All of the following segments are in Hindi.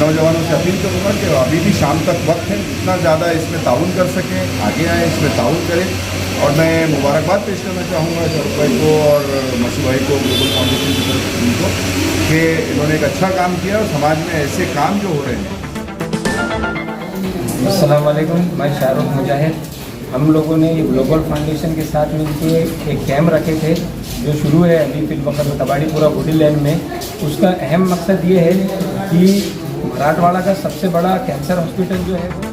नौजवानों से अपील करूँगा कि अभी भी शाम तक वक्त है, जितना ज़्यादा इसमें ताउन कर सकें आगे आएँ, इसमें ताउन करें। और मैं मुबारकबाद पेश करना चाहूँगा शाहरुख भाई को और मसूद भाई को, ग्लोबल फाउंडेशन की तरफ से उनको, कि इन्होंने एक अच्छा काम किया और समाज में ऐसे काम जो हो रहे हैं। अस्सलाम वालेकुम, मैं शाहरुख मुजाहिद। हम लोगों ने ये ग्लोबल फाउंडेशन के साथ मिलकर एक कैंप रखे थे जो शुरू है अभी फिलवक्त कबाड़ीपुरा बूढ़ी लैंड में। उसका अहम मकसद ये है कि मराठवाड़ा का सबसे बड़ा कैंसर हॉस्पिटल जो है वो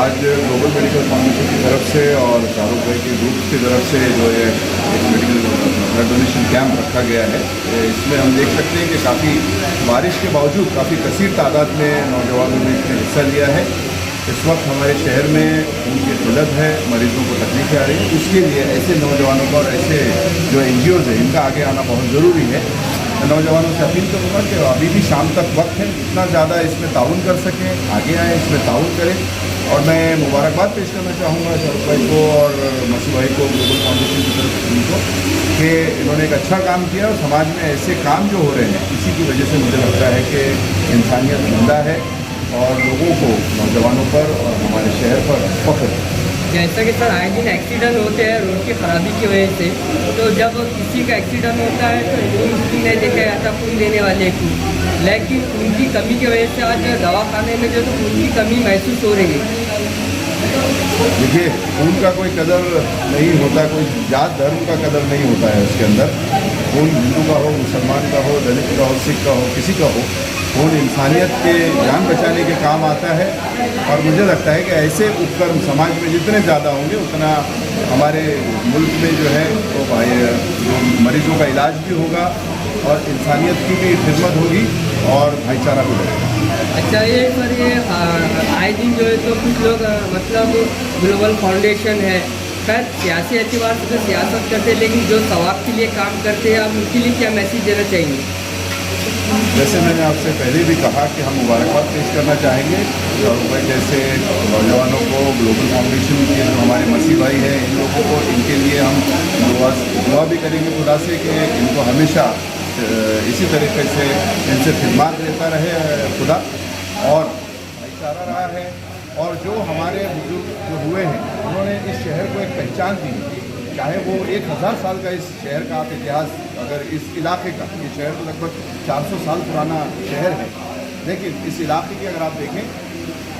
आज ग्लोबल मेडिकल फाउंडेशन की तरफ से और शाहरुख भाई के ग्रुप की तरफ से जो है एक मेडिकल ब्लड डोनेशन कैंप रखा गया है। इसमें हम देख सकते हैं कि काफ़ी बारिश के बावजूद काफ़ी कसीर तादाद में नौजवानों ने इसमें हिस्सा लिया है। इस वक्त हमारे शहर में उनकी किल्लत है, मरीजों को तकलीफें आ रही हैं, उसके लिए ऐसे नौजवानों का और ऐसे जो NGOs हैं इनका आगे आना बहुत ज़रूरी है। मैं नौजवानों से अपील करूँगा कि अभी भी शाम तक वक्त है, जितना ज़्यादा इसमें ताउन कर सकें आगे आएँ, इसमें ताउन करें। और मैं मुबारकबाद पेश करना चाहूँगा शाहरुख भाई को और मसूद भाई को, ग्लोबल फाउंडेशन की तरफ से उनको, कि इन्होंने एक अच्छा काम किया और समाज में ऐसे काम जो हो रहे हैं इसी की वजह से मुझे लगता है कि इंसानियत जिंदा है और लोगों को, नौजवानों पर और हमारे शहर पर फख्र है। जैसा कि सर आए दिन एक्सीडेंट होते हैं रोड की खराबी की वजह से, तो जब किसी का एक्सीडेंट होता है तो हिंदू मुस्लिम नहीं देखा जाता खून देने वाले को, लेकिन उनकी कमी की वजह से आज दवाखाने में जो तो उनकी कमी महसूस हो रही है। देखिए, खून का कोई कदर नहीं होता, कोई जात धर्म का कदर नहीं होता है उसके अंदर। खून हिंदू का हो, मुसलमान का हो, दलित का हो, सिख का हो, किसी का हो, खून इंसानियत के जान बचाने के काम आता है। और मुझे लगता है कि ऐसे उपक्रम समाज में जितने ज़्यादा होंगे उतना हमारे मुल्क में जो है वो जो मरीजों का इलाज भी होगा और इंसानियत की भी खिदमत होगी और भाईचारा भी बढ़ेगा। अच्छा, ये सर ये आए दिन जो है तो कुछ लोग मतलब ग्लोबल फाउंडेशन है, खैर सियासी एतबार से तो सियासत करते हैं, लेकिन जो सवाब के लिए काम करते हैं आप उनके लिए क्या मैसेज देना चाहेंगे? जैसे मैंने आपसे पहले भी कहा कि हम मुबारकबाद पेश करना चाहेंगे शाहरुख भाई जैसे नौजवानों को, ग्लोबल फाउंडेशन के जो हमारे मसीह भाई हैं इन लोगों को, इनके लिए हम दुआ भी करेंगे खुदा से कि इनको हमेशा इसी तरीके से इनसे खिदमत देता रहे खुदा, और भाईचारा रहा है। और जो हमारे बुजुर्ग जो हुए हैं उन्होंने इस शहर को एक पहचान दी, चाहे वो 1000 साल का इस शहर का आप इतिहास, अगर इस इलाके का, ये शहर तो लगभग 400 साल पुराना शहर है, लेकिन इस इलाके की अगर आप देखें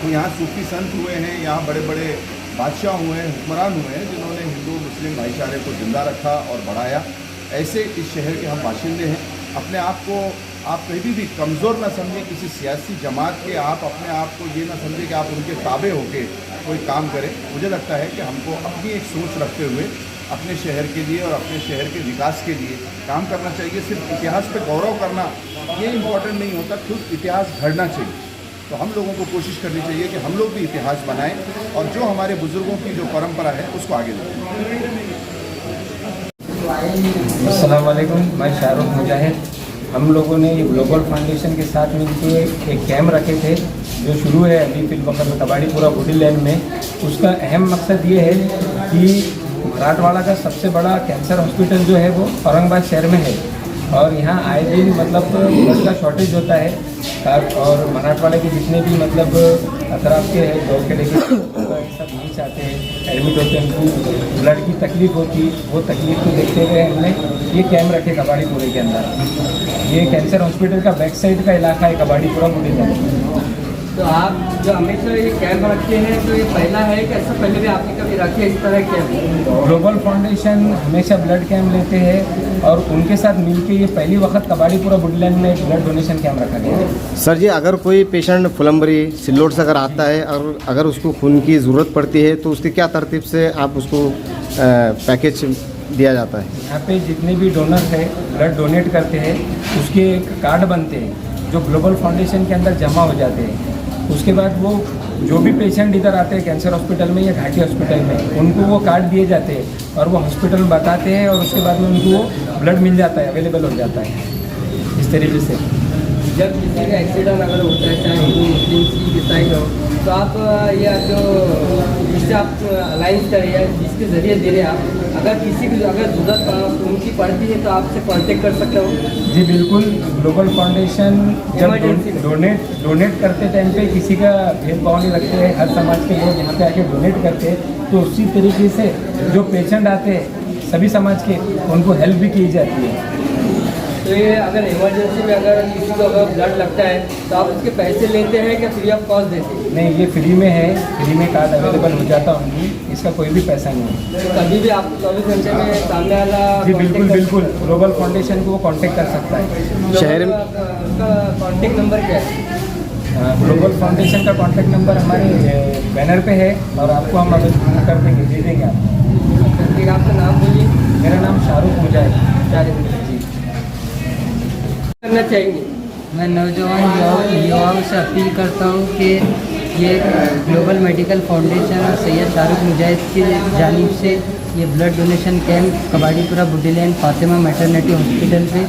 तो यहाँ सूफी संत हुए हैं, यहाँ बड़े बड़े बादशाह हुए हैं, हुक्मरान हुए हैं जिन्होंने हिंदू मुस्लिम भाईचारे को जिंदा रखा और बढ़ाया। ऐसे इस शहर के हम बाशिंदे हैं। अपने आप को आप कभी भी कमज़ोर ना समझें किसी सियासी जमात के, आप अपने आप को ये ना समझें कि आप उनके ताबे होके कोई काम करें। मुझे लगता है कि हमको अपनी एक सोच रखते हुए अपने शहर के लिए और अपने शहर के विकास के लिए काम करना चाहिए। सिर्फ इतिहास पे गौरव करना ये इम्पोर्टेंट नहीं होता, खुद इतिहास घड़ना चाहिए। तो हम लोगों को कोशिश करनी चाहिए कि हम लोग भी इतिहास बनाएं और जो हमारे बुज़ुर्गों की जो परंपरा है उसको आगे लें। अस्सलाम वालेकुम, मैं शाहरुख मुजाहिद। हम लोगों ने ये ग्लोबल फाउंडेशन के साथ मिलकर एक कैंप रखे थे जो शुरू है अभी फिलवक्त कबाड़ीपुरा बूढ़ी लैंड में। उसका अहम मकसद ये है कि मराठवाड़ा का सबसे बड़ा कैंसर हॉस्पिटल जो है वो औरंगाबाद शहर में है, और यहाँ आए दिन मतलब ब्लड का शॉर्टेज होता है, और मराठवाड़ा के जितने भी मतलब अतराफ के हैं, दो के लेके सब नहीं चाहते हैं। एडमिट होते हैं उनको ब्लड की तकलीफ होती, वो तकलीफ को देखते हुए हमने ये कैम्प रखे कबाड़ीपुरे के अंदर। ये कैंसर हॉस्पिटल का बैक साइड का इलाका है कबाड़ीपुरा बुढ़ी लैंड। तो आप जो हमेशा ये कैंप रखते हैं तो ये पहला है कि ऐसा पहले भी आपने कभी रखे इस तरह कैंप? ग्लोबल फाउंडेशन हमेशा ब्लड कैंप लेते हैं और उनके साथ मिलके ये पहली वक्त कबाड़ीपुरा बुडलैंड में एक ब्लड डोनेशन कैंप रखा गया है। सर जी, अगर कोई पेशेंट फुलंबरी सिल्लोड से अगर आता है और अगर उसको खून की ज़रूरत पड़ती है तो उसकी क्या तरतीब से आप उसको पैकेज दिया जाता है? यहाँ पे जितने भी डोनर है ब्लड डोनेट करते हैं उसके एक कार्ड बनते हैं जो ग्लोबल फाउंडेशन के अंदर जमा हो जाते हैं। उसके बाद वो जो भी पेशेंट इधर आते हैं कैंसर हॉस्पिटल में या घाटी हॉस्पिटल में उनको वो कार्ड दिए जाते हैं और वो हॉस्पिटल में बताते हैं और उसके बाद में उनको वो ब्लड मिल जाता है, अवेलेबल हो जाता है इस तरीके से। जब किसी का एक्सीडेंट अगर होता है चाहे हिंदू मुस्लिम सिख ईसाई हो तो आप या जो जिससे आप अलाइंस करें या जिसके ज़रिए दे रहे हैं आप, अगर किसी की अगर ज़रूरत उनकी पड़ती है तो आपसे कांटेक्ट कर सकते हो? जी बिल्कुल। ग्लोबल फाउंडेशन जब Emergency में। डोनेट करते टाइम पे किसी का भेदभाव नहीं रखते हैं, हर समाज के लोग यहाँ पे आके डोनेट करते हैं। तो उसी तरीके से जो पेशेंट आते हैं सभी समाज के उनको हेल्प भी की जाती है। तो ये अगर इमरजेंसी में अगर किसी को अगर ब्लड लगता है तो आप उसके पैसे लेते हैं क्या फ्री ऑफ कॉस्ट देते हैं? नहीं, ये फ्री में है, फ्री में कार्ड अवेलेबल हो जाता है उनको, इसका कोई भी पैसा नहीं है। तो कभी भी आप 24 घंटे में सामने वाला जी contact बिल्कुल कर बिल्कुल, सकते हैं। ग्लोबल फाउंडेशन को वो कांटेक्ट कर सकता है। शहर में उसका कॉन्टेक्ट नंबर क्या है? ग्लोबल फाउंडेशन का कांटेक्ट नंबर हमारे बैनर पे है और आपको हम अवेलेबल कर देंगे, दे देंगे आपको। ठीक, आपका नाम बोलिए। मेरा नाम शाहरुख मुजाहिद जी। करना चाहेंगे? मैं नौजवान युवाओं से अपील करता हूँ कि ये ग्लोबल मेडिकल फाउंडेशन और सैयद शाहरुख मुजाहिद की जानिब से ये ब्लड डोनेशन कैंप कबाड़ीपुरा बुढ़ी लैंड फातिमा मैटरनिटी हॉस्पिटल पे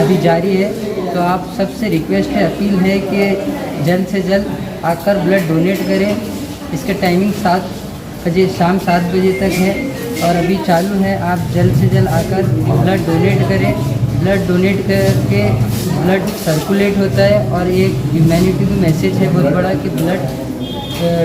अभी जारी है। तो आप सबसे रिक्वेस्ट है, अपील है कि जल्द से जल्द आकर ब्लड डोनेट करें। इसका टाइमिंग 7 बजे शाम 7 बजे तक है और अभी चालू है। आप जल्द से जल्द आकर ब्लड डोनेट करें। ब्लड डोनेट करके ब्लड सर्कुलेट होता है और एक ह्यूमैनिटी का मैसेज है बहुत बड़ा कि ब्लड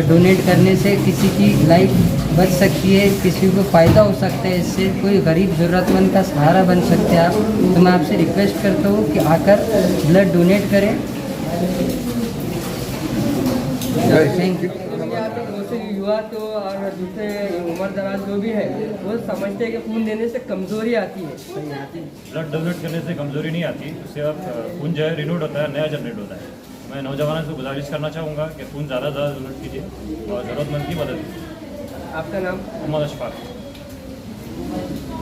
डोनेट करने से किसी की लाइफ बच सकती है, किसी को फ़ायदा हो सकता है, इससे कोई गरीब ज़रूरतमंद का सहारा बन सकते हैं आप। तो मैं आपसे रिक्वेस्ट करता हूँ कि आकर ब्लड डोनेट करें। Thank you. यहाँ पे बहुत से युवा तो और दूसरे उम्र दराज जो भी है वो समझते हैं कि खून देने से कमज़ोरी आती है। ब्लड डोनेट करने से कमज़ोरी नहीं आती, उससे अब खून जो है रिन्यूड होता है, नया जनरेट होता है। मैं नौजवानों से गुजारिश करना चाहूँगा कि खून ज़्यादा से ज़्यादा डोनेट कीजिए और ज़रूरतमंद की मदद कीजिए। आपका नाम? मोहम्मद अशफाक।